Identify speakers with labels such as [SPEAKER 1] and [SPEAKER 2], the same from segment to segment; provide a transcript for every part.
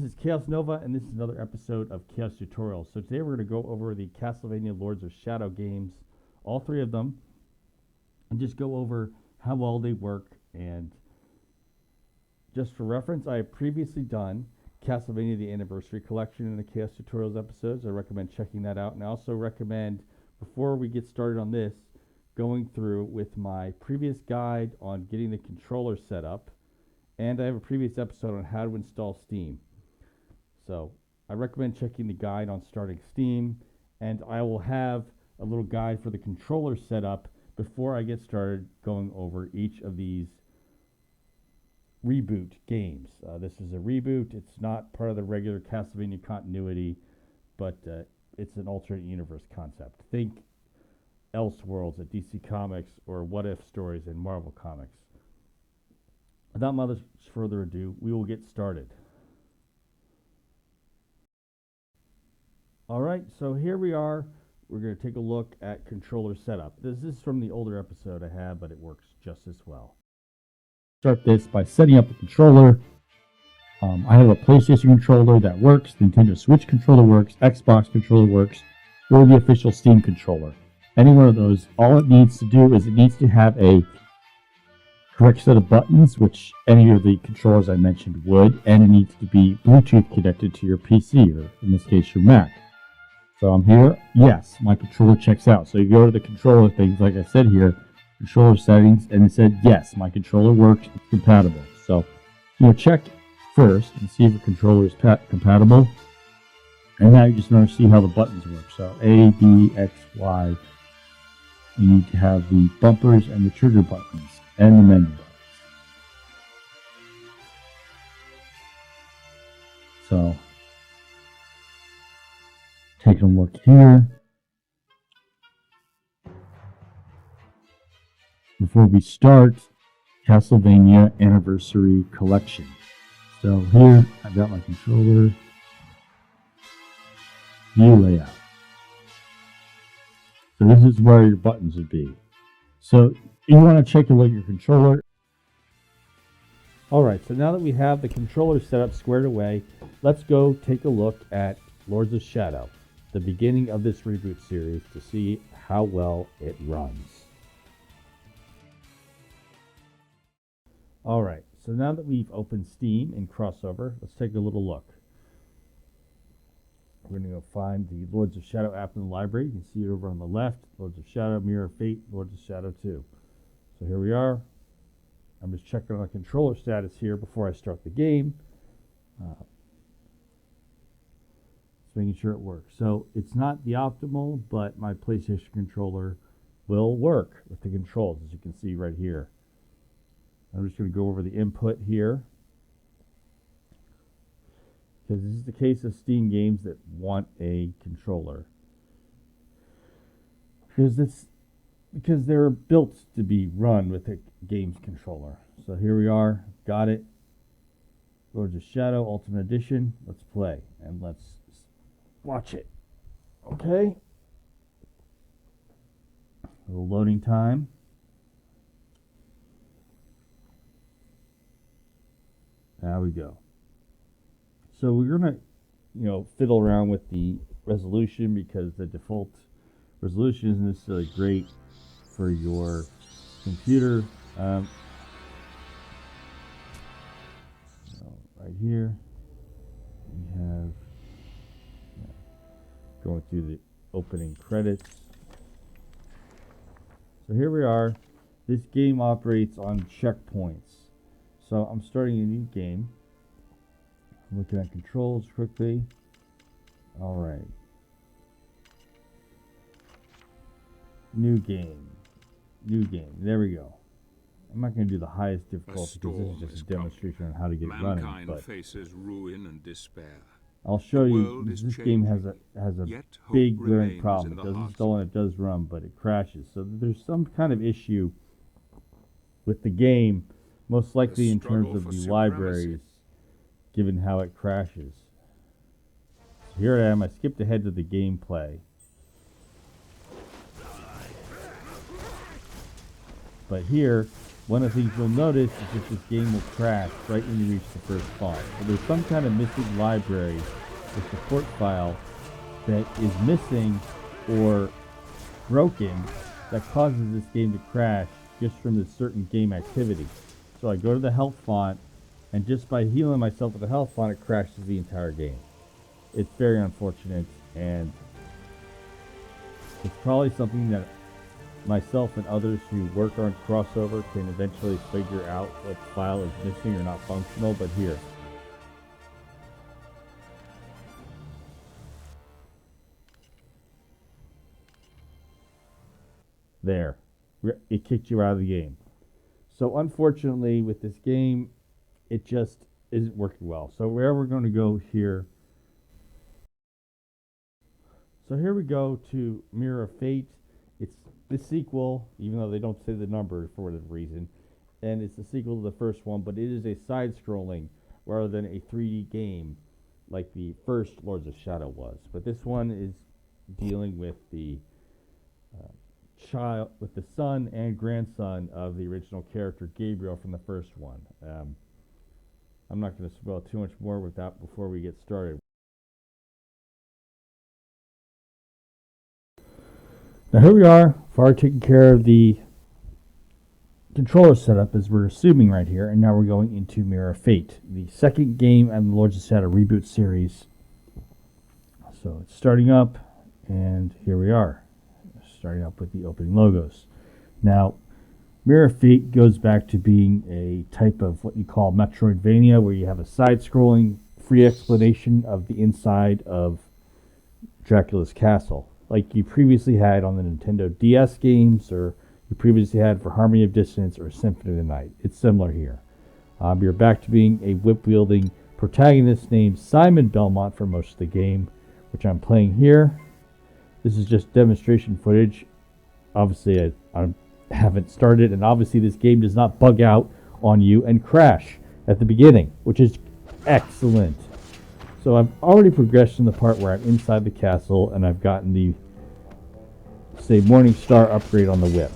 [SPEAKER 1] is Kaos Nova, and this is another episode of Chaos Tutorials. So today we're going to go over the Castlevania Lords of Shadow games, all three of them, and just go over how well they work. And just for reference, I have previously done Castlevania the Anniversary Collection in the Chaos Tutorials episodes. I recommend checking that out, and I also recommend, before we get started on this, going through with my previous guide on getting the controller set up. And I have a previous episode on how to install Steam. So I recommend checking the guide on starting Steam, and I will have a little guide for the controller setup before I get started going over each of these reboot games. This is a reboot. It's not part of the regular Castlevania continuity, but it's an alternate universe concept. Think Elseworlds at DC Comics or What If stories in Marvel Comics. Without much further ado, we will get started. Alright, so here we are. We're going to take a look at controller setup. This is from the older episode I have, but it works just as well. Start this by setting up the controller. I have a PlayStation controller that works, the Nintendo Switch controller works, Xbox controller works, or the official Steam controller. Any one of those, all it needs to do is it needs to have a correct set of buttons, which any of the controllers I mentioned would, and it needs to be Bluetooth connected to your PC, or in this case your Mac. So I'm here, yes, my controller checks out. So you go to the controller things, like I said here, controller settings, and it said, yes, my controller works, it's compatible. So, check first and see if your controller is compatible. And now you just want to see how the buttons work. So A, B, X, Y. You need to have the bumpers and the trigger buttons and the menu buttons. So, taking a look here. Before we start, Castlevania Anniversary Collection. So here, I've got my controller. View layout. So this is where your buttons would be. So you want to check a look at your controller. Alright, so now that we have the controller set up squared away, let's go take a look at Lords of Shadow, the beginning of this reboot series, to see how well it runs. Alright, so now that we've opened Steam in Crossover, let's take a little look. We're going to go find the Lords of Shadow app in the library. You can see it over on the left. Lords of Shadow, Mirror of Fate, Lords of Shadow 2. So here we are. I'm just checking on the controller status here before I start the game. Just making sure it works. So it's not the optimal, but my PlayStation controller will work with the controls, as you can see right here. I'm just going to go over the input here, because this is the case of Steam games that want a controller. Because they're built to be run with a game's controller. So here we are, got it. Lords of Shadow Ultimate Edition. Let's play and let's watch it. Okay. A little loading time. There we go. So we're going to, fiddle around with the resolution, because the default resolution isn't necessarily great for your computer. Right here, we have going through the opening credits. So here we are. This game operates on checkpoints. So I'm starting a new game. I'm looking at controls quickly. Alright. New game. There we go. I'm not going to do the highest difficulty, because this is just a demonstration on how to get it running. But
[SPEAKER 2] faces ruin and despair.
[SPEAKER 1] I'll show you, this game has a big glaring problem. It does install and it does run, but it crashes. So there's some kind of issue with the game, most likely in terms of the libraries, given how it crashes. So here I am. I skipped ahead to the gameplay. But here, one of the things you'll notice is that this game will crash right when you reach the first font. So there's some kind of missing library or support file that is missing or broken that causes this game to crash just from this certain game activity. So I go to the health font, and just by healing myself with the health font, it crashes the entire game. It's very unfortunate, and it's probably something that myself and others who work on Crossover can eventually figure out what file is missing or not functional, but here. There. It kicked you out of the game. So unfortunately, with this game, it just isn't working well. So where we're going to go here. So here we go to Mirror of Fate. It's the sequel, even though they don't say the number for whatever reason. And it's the sequel to the first one, but it is a side-scrolling rather than a 3D game like the first Lords of Shadow was. But this one is dealing with the the son and grandson of the original character Gabriel from the first one. I'm not going to spoil too much more with that before we get started. Now here we are, far taking care of the controller setup as we're assuming right here, and now we're going into Mirror of Fate, the second game in the Lords of Shadow reboot series. So it's starting up, and here we are, starting up with the opening logos. Now, Mirror of Fate goes back to being a type of what you call Metroidvania, where you have a side-scrolling free explanation of the inside of Dracula's castle, like you previously had on the Nintendo DS games, or you previously had for Harmony of Dissonance or Symphony of the Night. It's similar here. You're back to being a whip-wielding protagonist named Simon Belmont for most of the game, which I'm playing here. This is just demonstration footage. Obviously, I haven't started, and obviously this game does not bug out on you and crash at the beginning, which is excellent. So I've already progressed in the part where I'm inside the castle, and I've gotten the, say, Morning Star upgrade on the whip,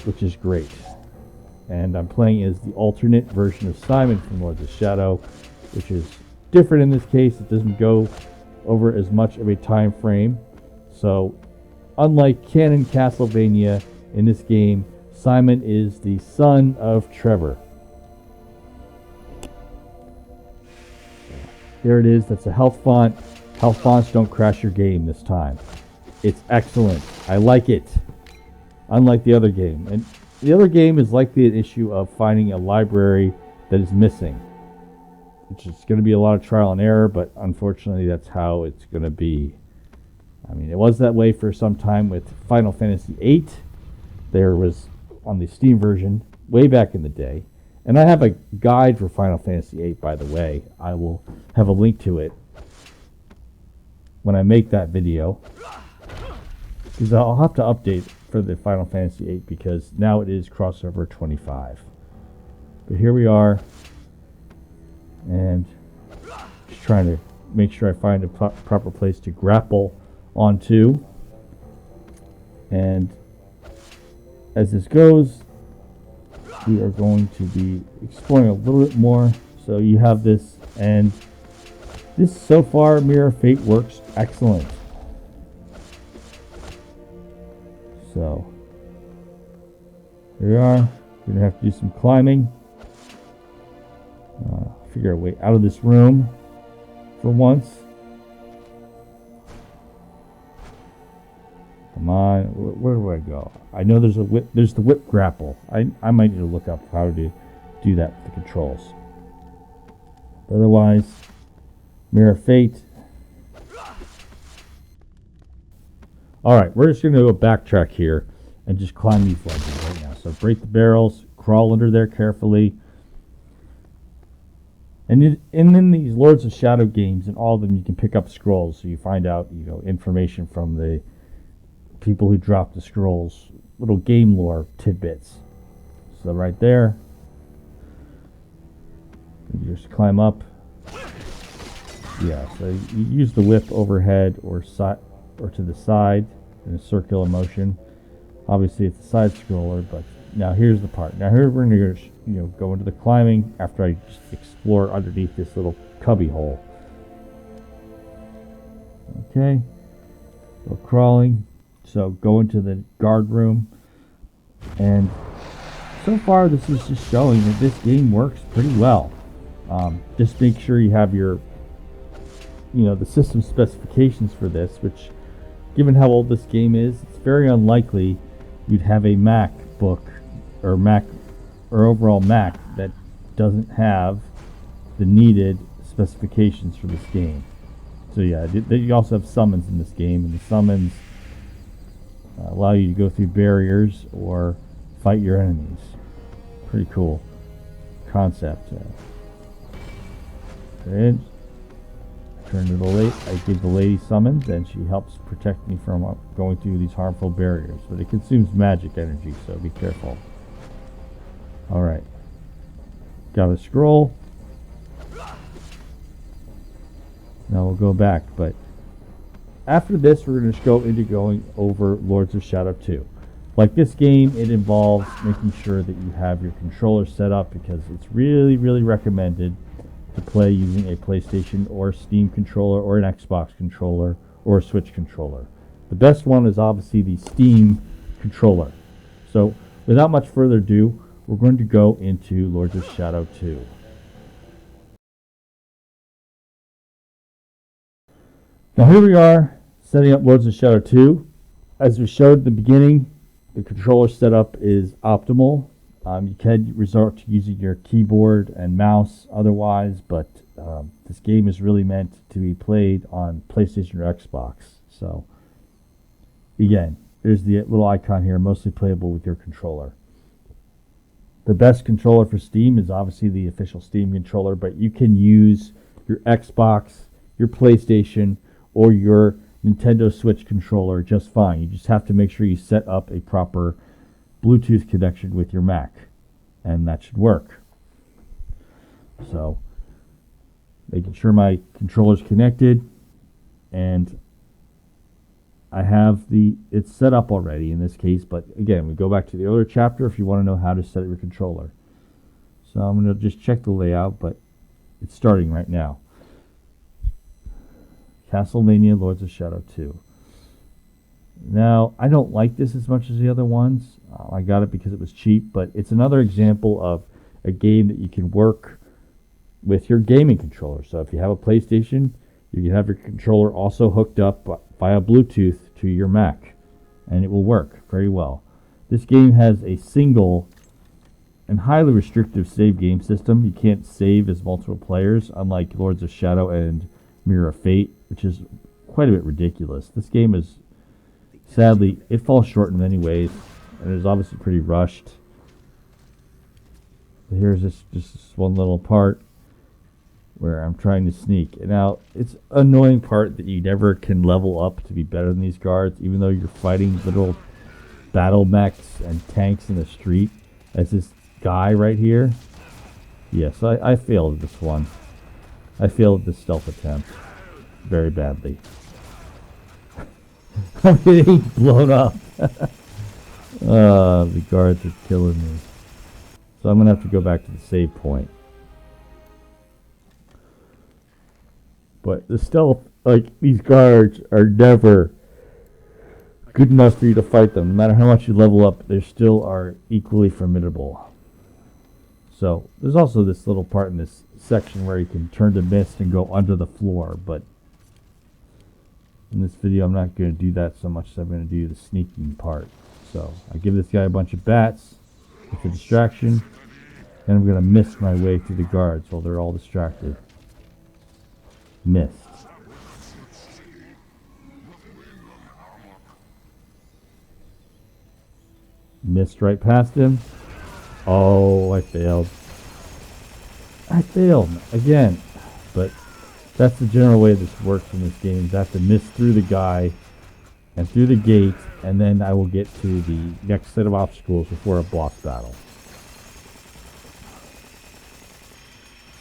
[SPEAKER 1] which is great. And I'm playing as the alternate version of Simon from Lords of Shadow, which is different in this case. It doesn't go over as much of a time frame. So, unlike canon Castlevania, in this game, Simon is the son of Trevor. There it is. That's a health font. Health fonts don't crash your game this time. It's excellent. I like it. Unlike the other game. And the other game is likely an issue of finding a library that is missing, which is going to be a lot of trial and error, but unfortunately that's how it's going to be. I mean, it was that way for some time with Final Fantasy VIII. There was, on the Steam version, way back in the day. And I have a guide for Final Fantasy VIII, by the way. I will have a link to it when I make that video, because I'll have to update for the Final Fantasy VIII, because now it is Crossover 25. But here we are, and just trying to make sure I find a proper place to grapple onto. And as this goes, we are going to be exploring a little bit more. So you have this, and this so far, Mirror of Fate works excellent. So here we are. We're gonna have to do some climbing. Figure a way out of this room for once. Come on, where do I go? I know there's a whip. There's the whip grapple. I might need to look up how to do that with the controls. Otherwise, Mirror of Fate. Alright, we're just going to go backtrack here and just climb these ledges right now. So break the barrels, crawl under there carefully. And in these Lords of Shadow games, in all of them, you can pick up scrolls. So you find out, information from the people who dropped the scrolls, little game lore tidbits. So right there, you just climb up. Yeah, so you use the whip overhead or to the side in a circular motion. Obviously it's a side scroller, but Now here's the part. Now here we're going to go into the climbing after I just explore underneath this little cubby hole. Okay. Go crawling. So go into the guard room. And so far this is just showing that this game works pretty well. Just make sure you have your, the system specifications for this, which, given how old this game is, it's very unlikely you'd have a MacBook or overall Mac that doesn't have the needed specifications for this game. So yeah, you also have summons in this game, and the summons allow you to go through barriers or fight your enemies. Pretty cool concept. Good. Turn to the lady. I give the lady summons, and she helps protect me from going through these harmful barriers. But it consumes magic energy, so be careful. All right. Got a scroll. Now we'll go back, but after this, we're going to go into going over Lords of Shadow 2. Like this game, it involves making sure that you have your controller set up, because it's really, really recommended to play using a PlayStation or Steam controller or an Xbox controller or a Switch controller. The best one is obviously the Steam controller. So without much further ado, we're going to go into Lords of Shadow 2. Now here we are, setting up Lords of Shadow 2. As we showed at the beginning, the controller setup is optimal. You can resort to using your keyboard and mouse otherwise, but this game is really meant to be played on PlayStation or Xbox. So again, there's the little icon here, mostly playable with your controller. The best controller for Steam is obviously the official Steam controller, but you can use your Xbox, your PlayStation, or your Nintendo Switch controller just fine. You just have to make sure you set up a proper Bluetooth connection with your Mac, and that should work. So, making sure my controller's connected, and I have it's set up already in this case, but again, we go back to the earlier chapter if you want to know how to set up your controller. So I'm going to just check the layout, but it's starting right now. Castlevania Lords of Shadow 2. Now, I don't like this as much as the other ones. I got it because it was cheap, but it's another example of a game that you can work with your gaming controller. So if you have a PlayStation, you can have your controller also hooked up via Bluetooth to your Mac, and it will work very well. This game has a single and highly restrictive save game system. You can't save as multiple players, unlike Lords of Shadow and Mirror of Fate, which is quite a bit ridiculous. This game is, sadly, it falls short in many ways, and it is obviously pretty rushed. But here's just this one little part where I'm trying to sneak. Now, it's an annoying part that you never can level up to be better than these guards, even though you're fighting little battle mechs and tanks in the street, as this guy right here. Yes, I failed this one. I failed this stealth attempt very badly. I'm getting blown up. The guards are killing me. So I'm going to have to go back to the save point. But the stealth, these guards are never good enough for you to fight them. No matter how much you level up, they still are equally formidable. So there's also this little part in this section where you can turn to mist and go under the floor, but in this video I'm not going to do that so much as I'm going to do the sneaking part. So I give this guy a bunch of bats with a distraction, and I'm going to mist my way through the guards while they're all distracted. Missed. Missed right past him. Oh, I failed. I failed again. But that's the general way this works in this game. I have to miss through the guy and through the gate, and then I will get to the next set of obstacles before a boss battle.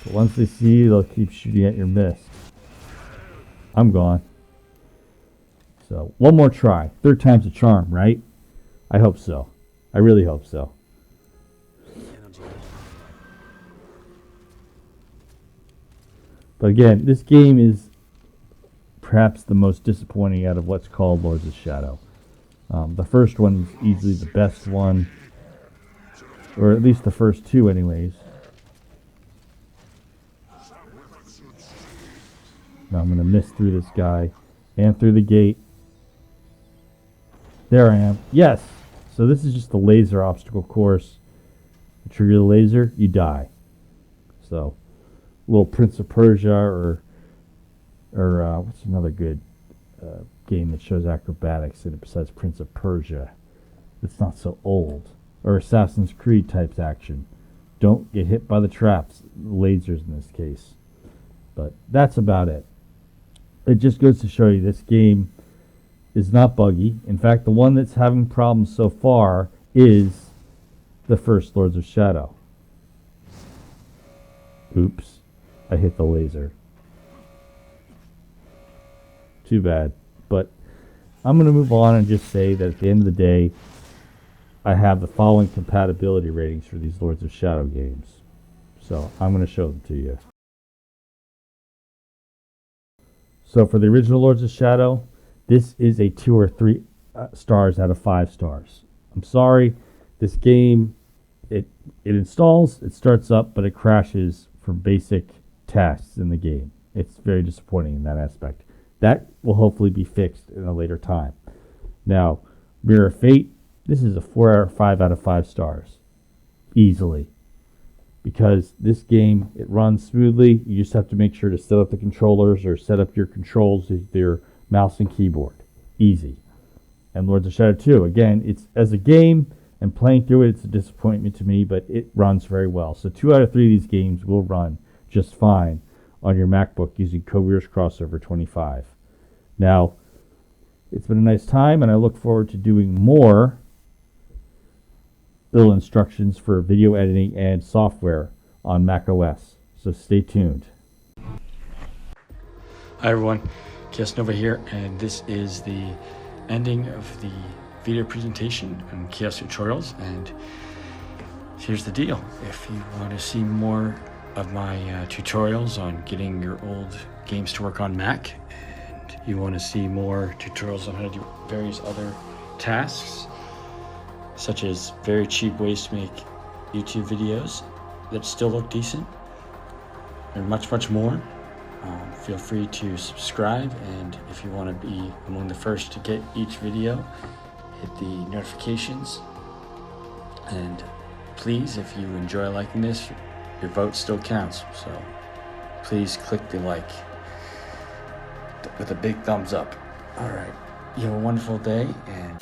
[SPEAKER 1] But once they see you, they'll keep shooting at your mist. I'm gone. So, one more try. Third time's a charm, right? I hope so. I really hope so. But again, this game is perhaps the most disappointing out of what's called Lords of Shadow. The first one is easily the best one, or at least the first two anyways. Now I'm going to miss through this guy and through the gate. There I am. Yes! So this is just the laser obstacle course. You trigger the laser, you die. So, little Prince of Persia or what's another good game that shows acrobatics in it besides Prince of Persia? It's not so old. Or Assassin's Creed types action. Don't get hit by the traps, lasers in this case. But that's about it. It just goes to show you this game is not buggy. In fact, the one that's having problems so far is the first Lords of Shadow. Oops, I hit the laser. Too bad. But I'm going to move on and just say that at the end of the day, I have the following compatibility ratings for these Lords of Shadow games. So I'm going to show them to you. So for the original Lords of Shadow, this is a 2 or 3 stars out of 5 stars. I'm sorry, this game, it installs, it starts up, but it crashes for basic tasks in the game. It's very disappointing in that aspect. That will hopefully be fixed in a later time. Now, Mirror of Fate, this is a 4 or 5 out of 5 stars. Easily. Because this game, it runs smoothly. You just have to make sure to set up the controllers or set up your controls with your mouse and keyboard. Easy. And Lords of Shadow 2, again, it's as a game and playing through it, it's a disappointment to me, but it runs very well. So 2 out of 3 of these games will run just fine on your MacBook using Codeweavers Crossover 25. Now, it's been a nice time, and I look forward to doing more little instructions for video editing and software on Mac OS. So stay tuned.
[SPEAKER 3] Hi everyone, Kaos Nova here, and this is the ending of the video presentation on Kaos Tutorials. And here's the deal: if you want to see more of my tutorials on getting your old games to work on Mac, and you want to see more tutorials on how to do various other tasks, such as very cheap ways to make YouTube videos that still look decent, and much more, feel free to subscribe. And if you want to be among the first to get each video, hit the notifications. And please, if you enjoy liking this, your vote still counts, so please click the like with a big thumbs up. All right, you have a wonderful day, and